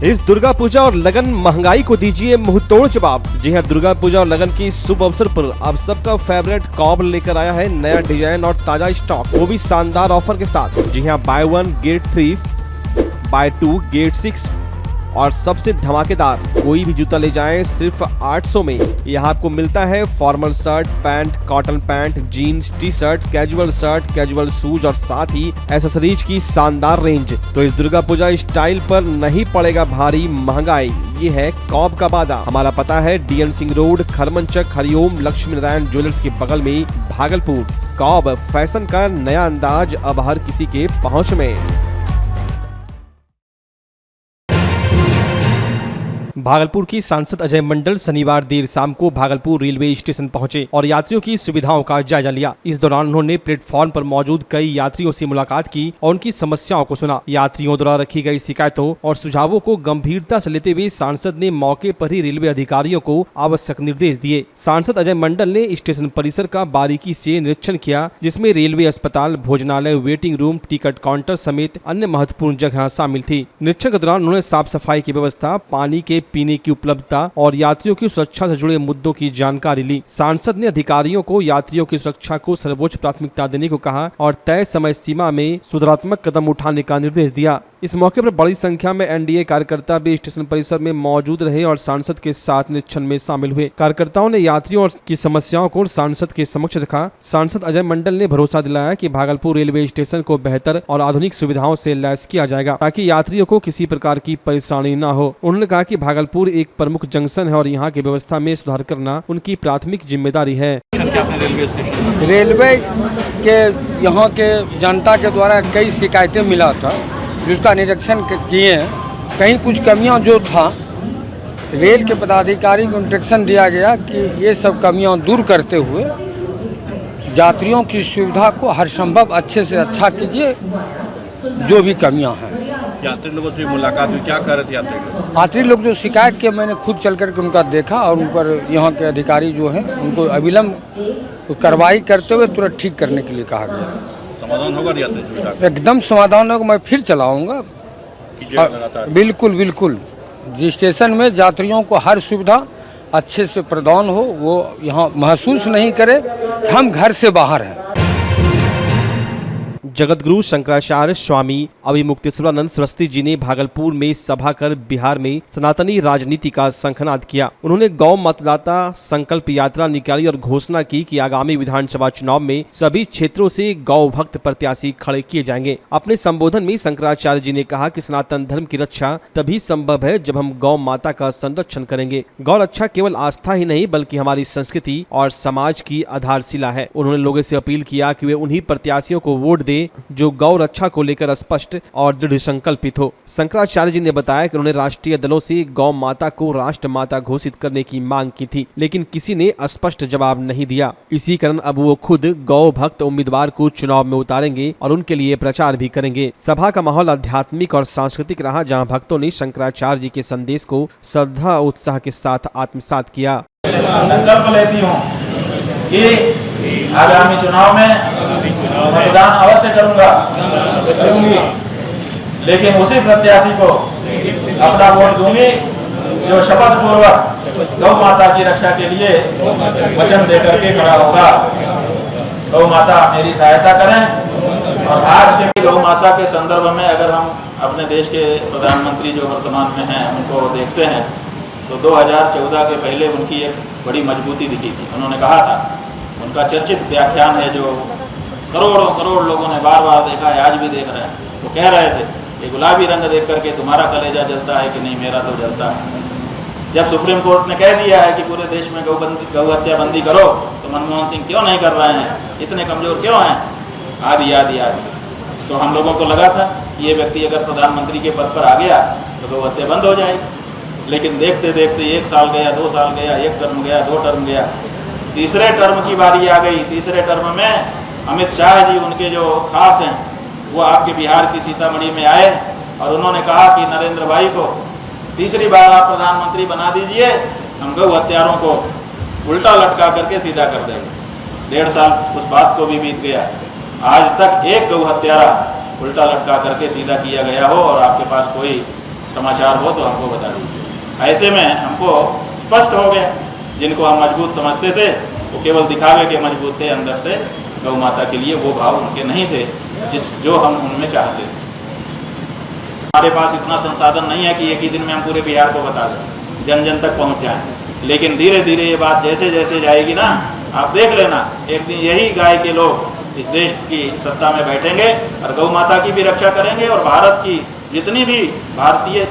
इस दुर्गा पूजा और लगन महंगाई को दीजिए मुंहतोड़ जवाब। जी हां, दुर्गा पूजा और लगन की शुभ अवसर पर अब सबका फेवरेट कॉब लेकर आया है नया डिजाइन और ताजा स्टॉक, वो भी शानदार ऑफर के साथ। जी हां, बाय 1 गेट 3, बाय 2 गेट 6 और सबसे धमाकेदार, कोई भी जूता ले जाएं सिर्फ 800 में। यहाँ आपको मिलता है formal shirt, pant, cotton pant, jeans, T shirt, casual shoes और साथ ही एक्सेसरीज की शानदार रेंज। तो इस दुर्गा पूजा स्टाइल पर नहीं पड़ेगा भारी महंगाई, ये है कॉब का वादा। हमारा पता है DN Singh road, Kharmanchak, Hariom Lakshmi Narayan jewellers के बगल में भागलपुर। कॉब फैशन का नया अंदाज अब हर किसी के पहुँच में। भागलपुर की सांसद अजय मंडल शनिवार देर शाम को भागलपुर रेलवे स्टेशन पहुंचे और यात्रियों की सुविधाओं का जायजा लिया। इस दौरान उन्होंने प्लेटफॉर्म पर मौजूद कई यात्रियों से मुलाकात की और उनकी समस्याओं को सुना। यात्रियों द्वारा रखी गई शिकायतों और सुझावों को गंभीरता से लेते हुए सांसद ने मौके पर ही रेलवे अधिकारियों को आवश्यक निर्देश दिए। सांसद अजय मंडल ने स्टेशन परिसर का बारीकी से निरीक्षण किया, जिसमें रेलवे अस्पताल, भोजनालय, वेटिंग रूम, टिकट काउंटर समेत अन्य महत्वपूर्ण जगह शामिल थी। निरीक्षण के दौरान उन्होंने साफ सफाई की व्यवस्था, पानी के पीने की उपलब्धता और यात्रियों की सुरक्षा से जुड़े मुद्दों की जानकारी ली। सांसद ने अधिकारियों को यात्रियों की सुरक्षा को सर्वोच्च प्राथमिकता देने को कहा और तय समय सीमा में सुधारात्मक कदम उठाने का निर्देश दिया। इस मौके पर बड़ी संख्या में NDA कार्यकर्ता भी स्टेशन परिसर में मौजूद रहे और सांसद के साथ निरीक्षण में शामिल हुए। कार्यकर्ताओं ने यात्रियों की समस्याओं को सांसद के समक्ष रखा। सांसद अजय मंडल ने भरोसा दिलाया कि भागलपुर रेलवे स्टेशन को बेहतर और आधुनिक सुविधाओं से लैस किया जाएगा ताकि यात्रियों को किसी प्रकार की परेशानी न हो। उन्होंने कहा कि भागलपुर एक प्रमुख जंक्शन है और यहाँ की व्यवस्था में सुधार करना उनकी प्राथमिक जिम्मेदारी है। रेलवे के यहाँ के जनता के द्वारा कई शिकायतें मिला था, जिसका निरीक्षण किए हैं। कहीं कुछ कमियां जो था, रेल के पदाधिकारी को इंस्ट्रक्शन दिया गया कि ये सब कमियां दूर करते हुए यात्रियों की सुविधा को हर संभव अच्छे से अच्छा कीजिए, जो भी कमियां हैं। यात्री लोगों से मुलाकात हुई, क्या कर रहे थे यात्री लोग जो शिकायत किए, मैंने खुद चल करके उनका देखा और उन पर यहाँ के अधिकारी जो हैं उनको अविलंब कार्रवाई करते हुए तुरंत ठीक करने के लिए कहा गया। समाधान होगा यात्री सुविधा? एकदम समाधान होगा, मैं फिर चलाऊँगा। बिल्कुल जिस स्टेशन में यात्रियों को हर सुविधा अच्छे से प्रदान हो, वो यहाँ महसूस नहीं करे कि हम घर से बाहर हैं। जगतगुरु शंकराचार्य स्वामी अभिमुक्तेश्वरानंद सरस्वती जी ने भागलपुर में सभा कर बिहार में सनातनी राजनीति का शंखनाद किया। उन्होंने गौ मतदाता संकल्प यात्रा निकाली और घोषणा की कि आगामी विधानसभा चुनाव में सभी क्षेत्रों से गौ भक्त प्रत्याशी खड़े किए जाएंगे। अपने संबोधन में शंकराचार्य जी ने कहा कि सनातन धर्म की रक्षा तभी संभव है जब हम गौ माता का संरक्षण करेंगे। गौ रक्षा केवल आस्था ही नहीं बल्कि हमारी संस्कृति और समाज की आधारशिला है। उन्होंने लोगों से अपील किया कि वे उन्हीं प्रत्याशियों को वोट दे जो गौ रक्षा को लेकर स्पष्ट और दृढ़ संकल्पित हो। शंकराचार्य जी ने बताया कि उन्होंने राष्ट्रीय दलों से गौ माता को राष्ट्र माता घोषित करने की मांग की थी, लेकिन किसी ने स्पष्ट जवाब नहीं दिया। इसी कारण अब वो खुद गौ भक्त उम्मीदवार को चुनाव में उतारेंगे और उनके लिए प्रचार भी करेंगे। सभा का माहौल आध्यात्मिक और सांस्कृतिक रहा, जहाँ भक्तों ने शंकराचार्य जी के संदेश को श्रद्धा और उत्साह के साथ आत्मसात किया। संकल्प लेती हूँ कि आगामी चुनाव में मतदान अवश्य करूंगा, लेकिन उसी प्रत्याशी को अपना वोट दूंगी जो शपथ पूर्वक गौ माता की रक्षा के लिए वचन देकर के खड़ा होगा। गौ माता मेरी सहायता करें। और आज के गौ माता के संदर्भ में अगर हम अपने देश के प्रधानमंत्री जो वर्तमान में हैं उनको देखते हैं तो 2014 के पहले उनकी एक बड़ी मजबूती दिखी थी। उन्होंने कहा था, उनका चर्चित व्याख्यान है जो करोड़ लोगों ने बार बार देखा है, आज भी देख रहे हैं। वो कह रहे थे कि गुलाबी रंग देख करके तुम्हारा कलेजा जलता है कि नहीं, मेरा तो जलता है। जब सुप्रीम कोर्ट ने कह दिया है कि पूरे देश में गौ हत्या बंदी करो, तो मनमोहन सिंह क्यों नहीं कर रहे हैं, इतने कमजोर क्यों हैं? आदि। तो हम लोगों को लगा था कि ये व्यक्ति अगर प्रधानमंत्री के पद पर आ गया तो गौ हत्या बंद हो जाएगी। लेकिन देखते देखते 1 साल गया, 2 साल गया, 1 टर्म गया, 2 टर्म गया, तीसरे टर्म की बारी आ गई। तीसरे टर्म में अमित शाह जी, उनके जो खास हैं, वो आपके बिहार की सीतामढ़ी में आए और उन्होंने कहा कि नरेंद्र भाई को तीसरी बार आप प्रधानमंत्री बना दीजिए, हम गौ हत्यारों को उल्टा लटका करके सीधा कर देंगे। 1.5 साल उस बात को भी बीत गया, आज तक एक गौ हत्यारा उल्टा लटका करके सीधा किया गया हो और आपके पास कोई समाचार हो तो हमको बता दीजिए। ऐसे में हमको स्पष्ट हो गया, जिनको हम मजबूत समझते थे वो केवल दिखावे के मजबूत थे, अंदर से गौ माता के लिए वो भाव उनके नहीं थे जो हम उनमें चाहते थे। हमारे पास इतना संसाधन नहीं है कि एक ही दिन में हम पूरे बिहार को बता दें, जन जन तक पहुंच जाएं, लेकिन धीरे धीरे ये बात जैसे जैसे जाएगी ना, आप देख लेना, एक दिन यही गाय के लोग इस देश की सत्ता में बैठेंगे और गौ माता की भी रक्षा करेंगे और भारत की जितनी भी भारतीय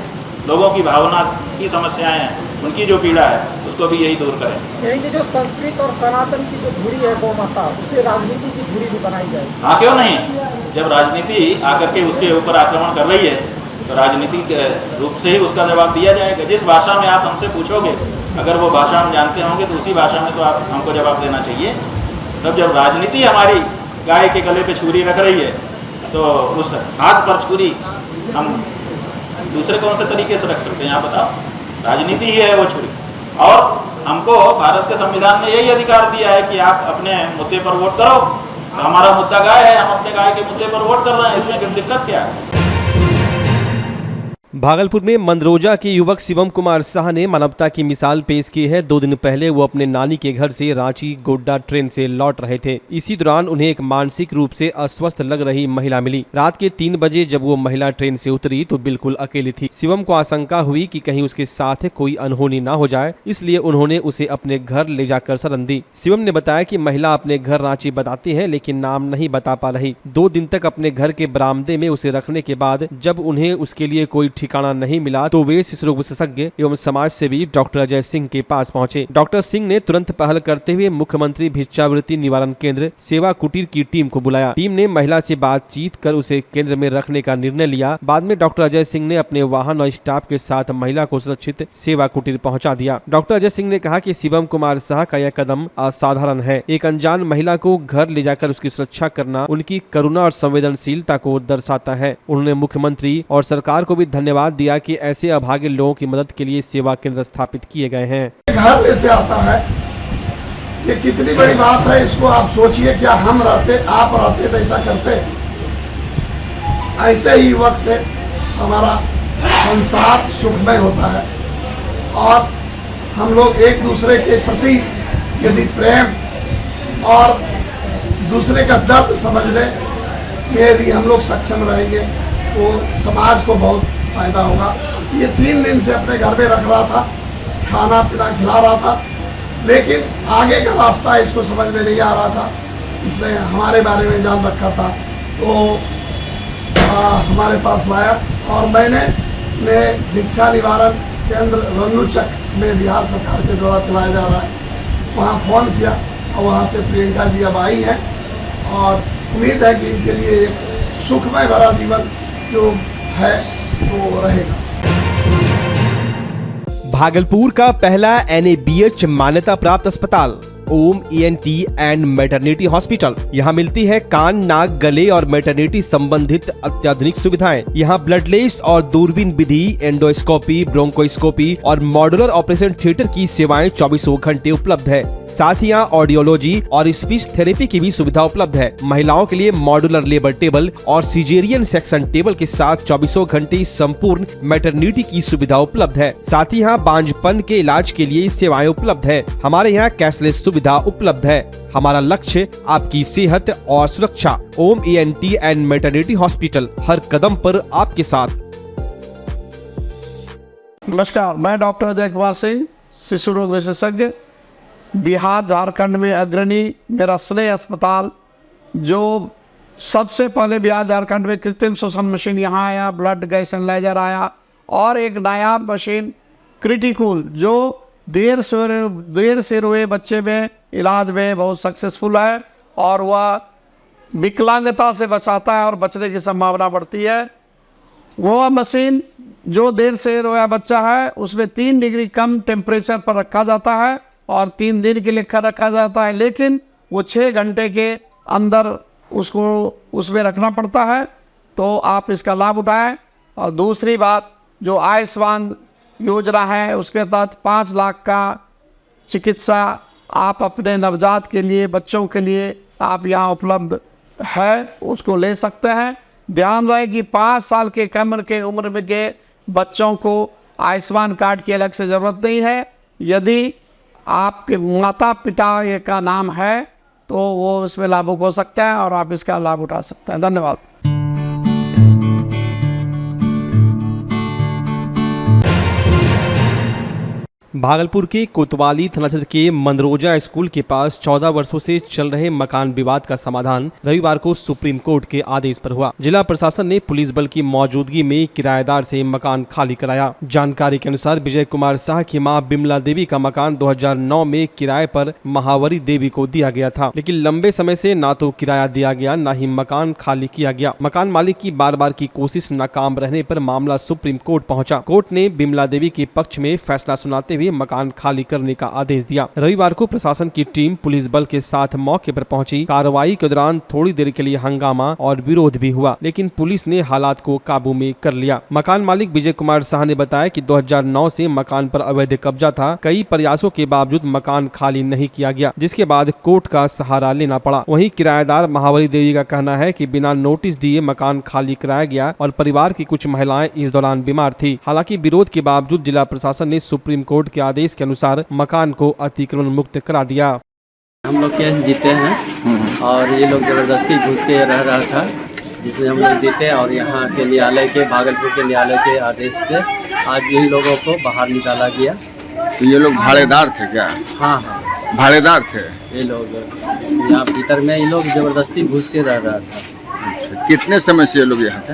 लोगों की भावना की समस्याएं हैं, उनकी जो पीड़ा है उसको भी यही दूर करें। यही जो संस्कृत और सनातन की जो धुरी है गौ माता, उसे राजनीति की धुरी भी बनाई जाए। हाँ, क्यों नहीं। जब राजनीति आकर के उसके ऊपर आक्रमण कर रही है तो राजनीतिक रूप से ही उसका जवाब दिया जाएगा। जिस भाषा में आप हमसे पूछोगे, अगर वो भाषा हम जानते होंगे तो उसी भाषा में तो आप हमको जवाब देना चाहिए। तब जब राजनीति हमारी गाय के गले पे छुरी रख रही है तो उस हाथ पर छुरी हम दूसरे कौन से तरीके से रख सकते हैं, आप बताओ। राजनीति ही है वो छुरी, और हमको भारत के संविधान ने यही अधिकार दिया है कि आप अपने मुद्दे पर वोट करो। तो हमारा मुद्दा गाय है, हम अपने गाय के मुद्दे पर वोट कर रहे हैं, इसमें दिक्कत क्या है। भागलपुर में मंदरोजा के युवक शिवम कुमार शाह ने मानवता की मिसाल पेश की है। 2 दिन पहले वो अपने नानी के घर से रांची गोड्डा ट्रेन से लौट रहे थे। इसी दौरान उन्हें एक मानसिक रूप से अस्वस्थ लग रही महिला मिली। रात के 3 बजे जब वो महिला ट्रेन से उतरी तो बिल्कुल अकेली थी। शिवम को आशंका हुई कि कहीं उसके साथ कोई अनहोनी ना हो जाए, इसलिए उन्होंने उसे अपने घर ले जाकर शरण दी। शिवम ने बताया कि महिला अपने घर रांची बताती है, लेकिन नाम नहीं बता पा रही। 2 दिन तक अपने घर के बरामदे में उसे रखने के बाद जब उन्हें उसके लिए कोई ठिकाना नहीं मिला तो वे शिशु रोग विशेषज्ञ एवं समाज सेवी डॉक्टर अजय सिंह के पास पहुंचे। डॉक्टर सिंह ने तुरंत पहल करते हुए मुख्यमंत्री भिक्षावृत्ति निवारण केंद्र सेवा कुटीर की टीम को बुलाया। टीम ने महिला से बातचीत कर उसे केंद्र में रखने का निर्णय लिया। बाद में डॉक्टर अजय सिंह ने अपने वाहन और स्टाफ के साथ महिला को सुरक्षित सेवा कुटीर पहुंचा दिया। डॉक्टर अजय सिंह ने कहा कि शिवम कुमार शाह का यह कदम असाधारण है। एक अनजान महिला को घर ले जाकर उसकी सुरक्षा करना उनकी करुणा और संवेदनशीलता को दर्शाता है। उन्होंने मुख्यमंत्री और सरकार को भी धन्यवाद दिया कि ऐसे अभागे लोगों की मदद के लिए सेवा केंद्र स्थापित किए गए हैं। घर लेते आता है, ये कितनी बड़ी बात है। इसको आप सोचिए, क्या हम रहते, आप रहते तो ऐसा करते। ऐसे ही वक्त से हमारा संसार सुखमय होता है और हम लोग एक दूसरे के प्रति यदि प्रेम और दूसरे का दर्द समझने में यदि हम लोग सक्षम रहेंगे तो समाज को बहुत फायदा होगा। ये 3 दिन से अपने घर में रख रहा था, खाना पीना खिला रहा था, लेकिन आगे का रास्ता इसको समझ में नहीं आ रहा था। इसने हमारे बारे में जान रखा था तो हमारे पास लाया और मैंने भिक्षा निवारण केंद्र रन्नूचक में बिहार सरकार के द्वारा चलाया जा रहा है, वहाँ फ़ोन किया और वहाँ से प्रियंका जी अब आई हैं और उम्मीद है कि इनके लिए एक सुखमय भरा जीवन जो है वो रहेगा। भागलपुर का पहला NABH मान्यता प्राप्त अस्पताल ओम ENT एंड मैटरनिटी हॉस्पिटल। यहाँ मिलती है कान, नाक, गले और मैटरनिटी संबंधित अत्याधुनिक सुविधाएं। यहाँ ब्लडलेस और दूरबीन विधि, एंडोस्कोपी, ब्रोंकोस्कोपी और मॉड्यूलर ऑपरेशन थिएटर की सेवाएं 24 घंटे उपलब्ध है। साथ ही यहाँ ऑडियोलॉजी और स्पीच थेरेपी की भी सुविधा उपलब्ध है। महिलाओं के लिए मॉड्यूलर लेबर टेबल और सीजेरियन सेक्शन टेबल के साथ 24 घंटे संपूर्ण मैटरनिटी की सुविधा उपलब्ध है। साथ ही यहाँ बांझपन के इलाज के लिए सेवाएं उपलब्ध है। हमारे यहाँ कैशलेस सुविधा उपलब्ध है। हमारा लक्ष्य आपकी सेहत और सुरक्षा। ओम ENT एंड मैटरनिटी हॉस्पिटल, हर कदम पर आपके साथ। नमस्कार, मैं डॉक्टर अजय कुमार सिंह, शिशु रोग विशेषज्ञ, बिहार झारखंड में अग्रणी मेरा स्नेह अस्पताल, जो सबसे पहले बिहार झारखंड में कृत्रिम श्वसन मशीन यहाँ आया, ब्लड गैस एनालाइजर आया और एक नायाब मशीन क्रिटिकल जो देर से रोए बच्चे में इलाज में बहुत सक्सेसफुल है और वह विकलांगता से बचाता है और बचने की संभावना बढ़ती है। वह मशीन जो देर से रोया बच्चा है उसमें 3 डिग्री कम टेम्परेचर पर रखा जाता है और 3 दिन के लिए रखा जाता है, लेकिन वो 6 घंटे के अंदर उसको उसमें रखना पड़ता है। तो आप इसका लाभ उठाएं। और दूसरी बात, जो आयुष्मान योजना है उसके तहत 5 लाख का चिकित्सा आप अपने नवजात के लिए, बच्चों के लिए आप यहाँ उपलब्ध है, उसको ले सकते हैं। ध्यान रहे कि 5 साल के कम के उम्र में के बच्चों को आयुष्मान कार्ड की अलग से ज़रूरत नहीं है। यदि आपके माता पिता का नाम है तो वो इसमें लाभुक हो सकता है और आप इसका लाभ उठा सकते हैं। धन्यवाद। भागलपुर के कोतवाली थाना क्षेत्र के मंदरोजा स्कूल के पास 14 वर्षों से चल रहे मकान विवाद का समाधान रविवार को सुप्रीम कोर्ट के आदेश पर हुआ। जिला प्रशासन ने पुलिस बल की मौजूदगी में किराएदार से मकान खाली कराया। जानकारी के अनुसार विजय कुमार शाह की मां बिमला देवी का मकान 2009 में किराए पर महावरी देवी को दिया गया था, लेकिन लंबे समय से ना तो किराया दिया गया न ही मकान खाली किया गया। मकान मालिक की बार बार की कोशिश नाकाम रहने पर मामला सुप्रीम कोर्ट पहुंचा। कोर्ट ने बिमला देवी के पक्ष में फैसला सुनाते हुए मकान खाली करने का आदेश दिया। रविवार को प्रशासन की टीम पुलिस बल के साथ मौके पर पहुंची। कार्रवाई के दौरान थोड़ी देर के लिए हंगामा और विरोध भी हुआ, लेकिन पुलिस ने हालात को काबू में कर लिया। मकान मालिक विजय कुमार शाह ने बताया कि 2009 से मकान पर अवैध कब्जा था। कई प्रयासों के बावजूद मकान खाली नहीं किया गया, जिसके बाद कोर्ट का सहारा लेना पड़ा। वहीं किराएदार महावरी देवी का कहना है कि बिना नोटिस दिए मकान खाली कराया गया और परिवार की कुछ महिलाएं इस दौरान बीमार थी। हालांकि विरोध के बावजूद जिला प्रशासन ने सुप्रीम कोर्ट के आदेश के अनुसार मकान को अतिक्रमण मुक्त करा दिया। हम लोग केस जीते हैं और ये लोग जबरदस्ती घुस के रह रहा था, जिसमें हम लोग जीते और यहाँ के न्यायालय के भागलपुर के न्यायालय के आदेश से आज इन लोगों को बाहर निकाला गया। तो ये लोग भाड़ेदार थे क्या? हाँ हाँ, भाड़ेदार थे। ये लोग यहाँ भीतर में ये लोग जबरदस्ती घुस के रह रहा था। कितने समय से ये लोग यहाँ थे?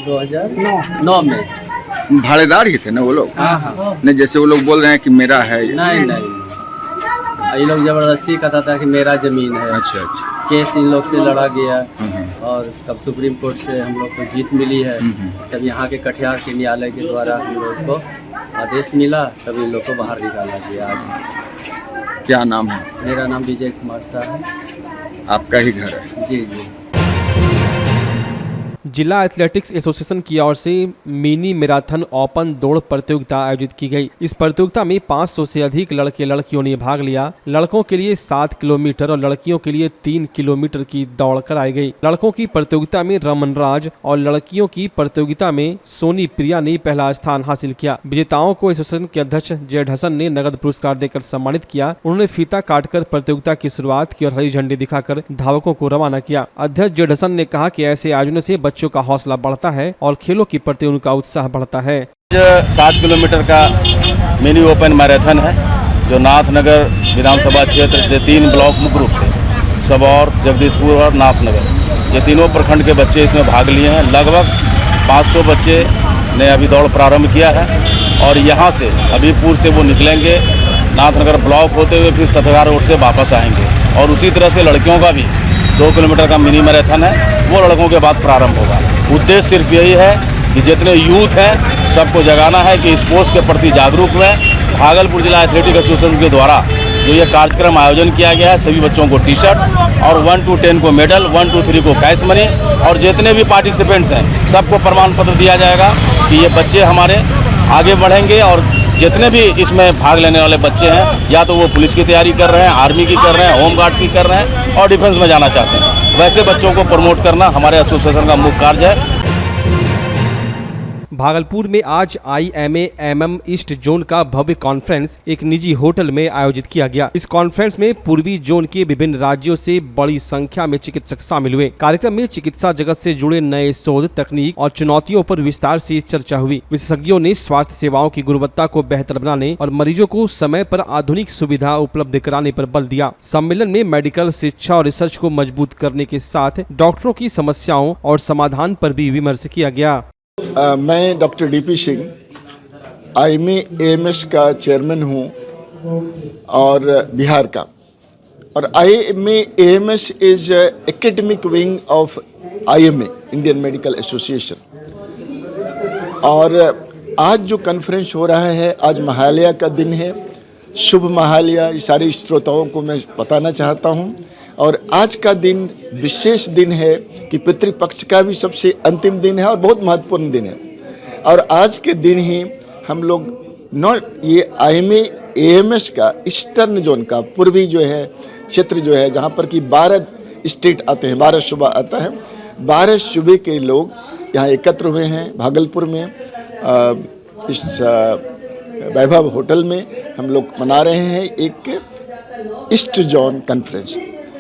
2009 में। भाड़ेदार ही थे ना वो लोग? हाँ हाँ। नहीं, जैसे वो लोग बोल रहे हैं कि मेरा है। नहीं नहीं, ये लोग जबरदस्ती कहता था कि मेरा जमीन है। अच्छा अच्छा। केस इन लोग से लड़ा गया और तब सुप्रीम कोर्ट से हम लोग को जीत मिली है। तब यहाँ के कटिहार के न्यायालय के द्वारा हम लोग को आदेश मिला, तब इन लोग को बाहर निकाला गया। आज क्या नाम है? मेरा नाम विजय कुमार शाह है। आपका ही घर है? जी जी। जिला एथलेटिक्स एसोसिएशन की ओर से मिनी मैराथन ओपन दौड़ प्रतियोगिता आयोजित की गई। इस प्रतियोगिता में 500 से अधिक लड़के लड़कियों ने भाग लिया। लड़कों के लिए 7 किलोमीटर और लड़कियों के लिए 3 किलोमीटर की दौड़ कराई गई। लड़कों की प्रतियोगिता में रमन राज और लड़कियों की प्रतियोगिता में सोनी प्रिया ने पहला स्थान हासिल किया। विजेताओं को एसोसिएशन के अध्यक्ष जेड हसन ने नगद पुरस्कार देकर सम्मानित किया। उन्होंने फीता काटकर प्रतियोगिता की शुरुआत की और हरी झंडी दिखाकर धावकों को रवाना किया। अध्यक्ष जेड हसन ने कहा कि ऐसे आयोजनों से बच्चों का हौसला बढ़ता है और खेलों के प्रति उनका उत्साह बढ़ता है। 7 किलोमीटर का मिनी ओपन मैराथन है, जो नाथनगर विधानसभा क्षेत्र से 3 ब्लॉक मुख्य रूप से सबौर, जगदीशपुर और नाथनगर, ये तीनों प्रखंड के बच्चे इसमें भाग लिए हैं। लगभग 500 बच्चे ने अभी दौड़ प्रारंभ किया है और यहाँ से हबीबपुर से वो निकलेंगे, नाथनगर ब्लॉक होते हुए फिर सतगार रोड से वापस आएंगे। और उसी तरह से लड़कियों का भी 2 किलोमीटर का मिनी मैराथन है, वो लड़कों के बाद प्रारंभ होगा। उद्देश्य सिर्फ यही है कि जितने यूथ हैं सबको जगाना है कि स्पोर्ट्स के प्रति जागरूक हुए। भागलपुर जिला एथलेटिक एसोसिएशन के द्वारा जो ये कार्यक्रम आयोजन किया गया है, सभी बच्चों को टी शर्ट और 1 to 10 को मेडल, 1 to 3 को कैश मनी और जितने भी पार्टिसिपेंट्स हैं सबको प्रमाण पत्र दिया जाएगा कि ये बच्चे हमारे आगे बढ़ेंगे। और जितने भी इसमें भाग लेने वाले बच्चे हैं, या तो वो पुलिस की तैयारी कर रहे हैं, आर्मी की कर रहे हैं, होमगार्ड की कर रहे हैं और डिफेंस में जाना चाहते हैं, वैसे बच्चों को प्रमोट करना हमारे एसोसिएशन का मुख्य कार्य है। भागलपुर में आज IMA-MM ईस्ट जोन का भव्य कॉन्फ्रेंस एक निजी होटल में आयोजित किया गया। इस कॉन्फ्रेंस में पूर्वी जोन के विभिन्न राज्यों से बड़ी संख्या में चिकित्सक शामिल हुए। कार्यक्रम में चिकित्सा जगत से जुड़े नए शोध, तकनीक और चुनौतियों पर विस्तार से चर्चा हुई। विशेषज्ञों ने स्वास्थ्य सेवाओं की गुणवत्ता को बेहतर बनाने और मरीजों को समय पर आधुनिक सुविधा उपलब्ध कराने पर बल दिया। सम्मेलन में मेडिकल शिक्षा और रिसर्च को मजबूत करने के साथ डॉक्टरों की समस्याओं और समाधान पर भी विमर्श किया गया। मैं डॉक्टर DP सिंह IMA-AMS का चेयरमैन हूँ और बिहार का। और IMA-AMS is academic wing of IMA Indian medical association. और आज जो कॉन्फ्रेंस हो रहा है, आज महालया का दिन है, शुभ महालया, ये सारे श्रोताओं को मैं बताना चाहता हूँ। और आज का दिन विशेष दिन है कि पितृपक्ष का भी सबसे अंतिम दिन है और बहुत महत्वपूर्ण दिन है। और आज के दिन ही हम लोग ये IMA-AMS का ईस्टर्न जोन का पूर्वी जो है क्षेत्र जो है, जहाँ पर कि 12 स्टेट आते हैं, 12 सूबा आता है, 12 सूबे के लोग यहाँ एकत्र हुए हैं भागलपुर में। इस वैभव होटल में हम लोग मना रहे हैं एक ईस्ट जोन कॉन्फ्रेंस।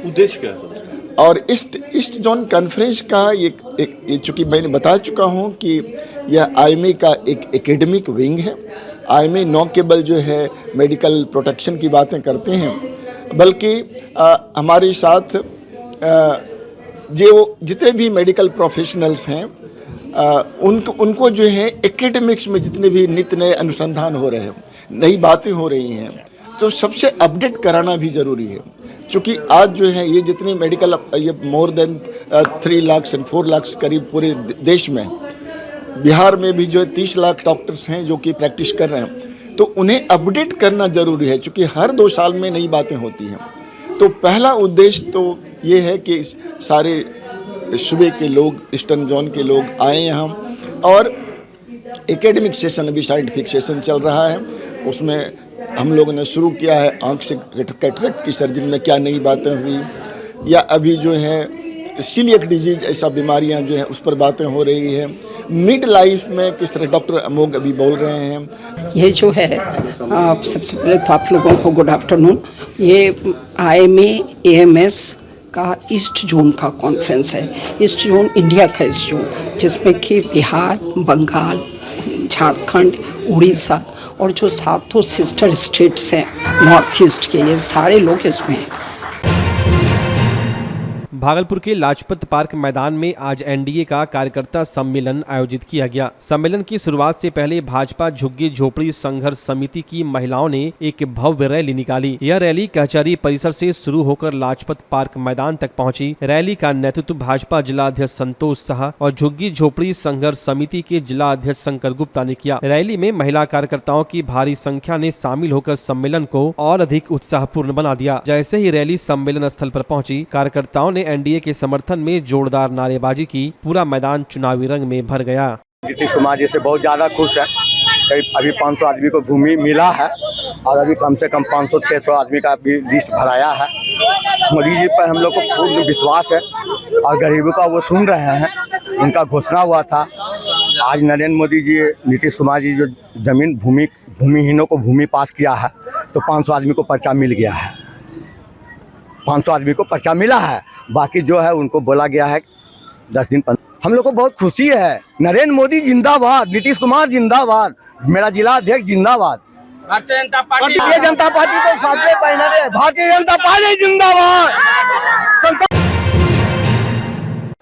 उद्देश्य क्या है? और ईस्ट जोन कॉन्फ्रेंस का ये चूँकि मैंने बता चुका हूँ कि यह IMA का एक एकेडमिक विंग है। IMA न केवल जो है मेडिकल प्रोटेक्शन की बातें करते हैं, बल्कि हमारे साथ जो जितने भी मेडिकल प्रोफेशनल्स हैं उनको जो है एकेडमिक्स में जितने भी नित्य नए अनुसंधान हो रहे हैं, नई बातें हो रही हैं, तो सबसे अपडेट कराना भी ज़रूरी है। चूँकि आज जो है ये जितने मेडिकल ये मोर देन 3 लाख और 4 लाख करीब पूरे देश में, बिहार में भी जो है 30 लाख डॉक्टर्स हैं जो कि प्रैक्टिस कर रहे हैं, तो उन्हें अपडेट करना ज़रूरी है, चूँकि हर 2 साल में नई बातें होती हैं। तो पहला उद्देश्य तो ये है कि सारे सूबे के लोग, ईस्टर्न जोन के लोग आए यहाँ, और एकेडमिक सेशन, अभी साइंटिफिक सेशन चल रहा है, उसमें हम लोगों ने शुरू किया है आँख से कैटरेक्ट की सर्जरी में क्या नई बातें हुई, या अभी जो है सीलियक डिजीज ऐसा बीमारियां जो है उस पर बातें हो रही है। मिड लाइफ में किस तरह डॉक्टर अमोघ अभी बोल रहे हैं। ये जो है सबसे पहले तो आप लोगों को गुड आफ्टरनून। ये IMA AMS का ईस्ट जोन का कॉन्फ्रेंस है। ईस्ट जोन इंडिया का ईस्ट जोन, जिसमें कि बिहार, बंगाल, झारखंड, उड़ीसा और जो 7 सिस्टर स्टेट्स हैं नॉर्थ ईस्ट के, ये सारे लोग इसमें हैं। भागलपुर के लाजपत पार्क मैदान में आज NDA का कार्यकर्ता सम्मेलन आयोजित किया गया। सम्मेलन की शुरुआत से पहले भाजपा झुग्गी झोपड़ी संघर्ष समिति की महिलाओं ने एक भव्य रैली निकाली। यह रैली कचहरी परिसर से शुरू होकर लाजपत पार्क मैदान तक पहुंची। रैली का नेतृत्व भाजपा जिला अध्यक्ष संतोष शाह और झुग्गी झोपड़ी संघर्ष समिति के जिला अध्यक्ष शंकर गुप्ता ने किया। रैली में महिला कार्यकर्ताओं की भारी संख्या ने शामिल होकर सम्मेलन को और अधिक उत्साहपूर्ण बना दिया। जैसे ही रैली सम्मेलन स्थल पर पहुंची, कार्यकर्ताओं ने NDA के समर्थन में जोरदार नारेबाजी की। पूरा मैदान चुनावी रंग में भर गया। नीतीश कुमार जी से बहुत ज़्यादा खुश है। करीब अभी 500 आदमी को भूमि मिला है और अभी कम से कम 500-600 आदमी का भी लिस्ट भराया है। मोदी जी पर हम लोग को पूर्ण विश्वास है और गरीबों का वो सुन रहे हैं। उनका घोषणा हुआ था, आज नरेंद्र मोदी जी, नीतीश कुमार जी जो जमीन भूमिहीनों को भूमि पास किया है, तो 500 आदमी को पर्चा मिल गया है। 500 आदमी को पर्चा मिला है। बाकी जो है उनको बोला गया है 10 दिन। हम लोग को बहुत खुशी है। नरेंद्र मोदी जिंदाबाद, नीतीश कुमार जिंदाबाद, मेरा जिला अध्यक्ष जिंदाबाद, भारतीय जनता पार्टी को फाटले पहना दे, भारतीय जनता पार्टी जिंदाबाद।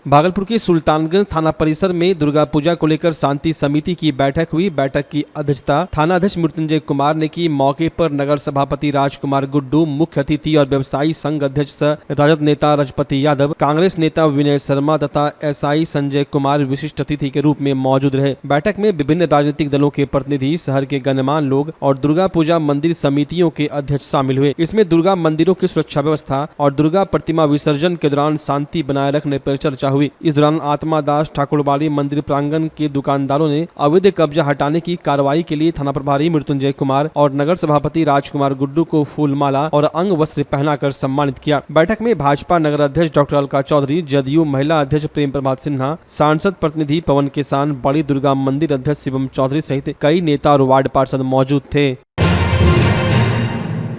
भागलपुर के सुल्तानगंज थाना परिसर में दुर्गा पूजा को लेकर शांति समिति की बैठक हुई। बैठक की अध्यक्षता थानाध्यक्ष मृत्युंजय कुमार ने की। मौके पर नगर सभापति राजकुमार गुड्डू, मुख्य अतिथि और व्यवसायी संघ अध्यक्ष राजद नेता रजपति यादव, कांग्रेस नेता विनय शर्मा तथा SI संजय कुमार विशिष्ट अतिथि के रूप में मौजूद रहे। बैठक में विभिन्न राजनीतिक दलों के प्रतिनिधि, शहर के गणमान्य लोग और दुर्गा पूजा मंदिर समितियों के अध्यक्ष शामिल हुए। इसमें दुर्गा मंदिरों की सुरक्षा व्यवस्था और दुर्गा प्रतिमा विसर्जन के दौरान शांति बनाए रखने पर चर्चा हुई। इस दौरान आत्मा दास ठाकुरबाड़ी मंदिर प्रांगण के दुकानदारों ने अवैध कब्जा हटाने की कार्रवाई के लिए थाना प्रभारी मृत्युंजय कुमार और नगर सभापति राजकुमार गुड्डू को फूल माला और अंग वस्त्र पहनाकर सम्मानित किया। बैठक में भाजपा नगर अध्यक्ष डॉक्टर अलका चौधरी, जदयू महिला अध्यक्ष प्रेम प्रभात सिन्हा, सांसद प्रतिनिधि पवन किसान, बड़ी दुर्गा मंदिर अध्यक्ष शिवम चौधरी सहित कई नेता और वार्ड पार्षद मौजूद थे।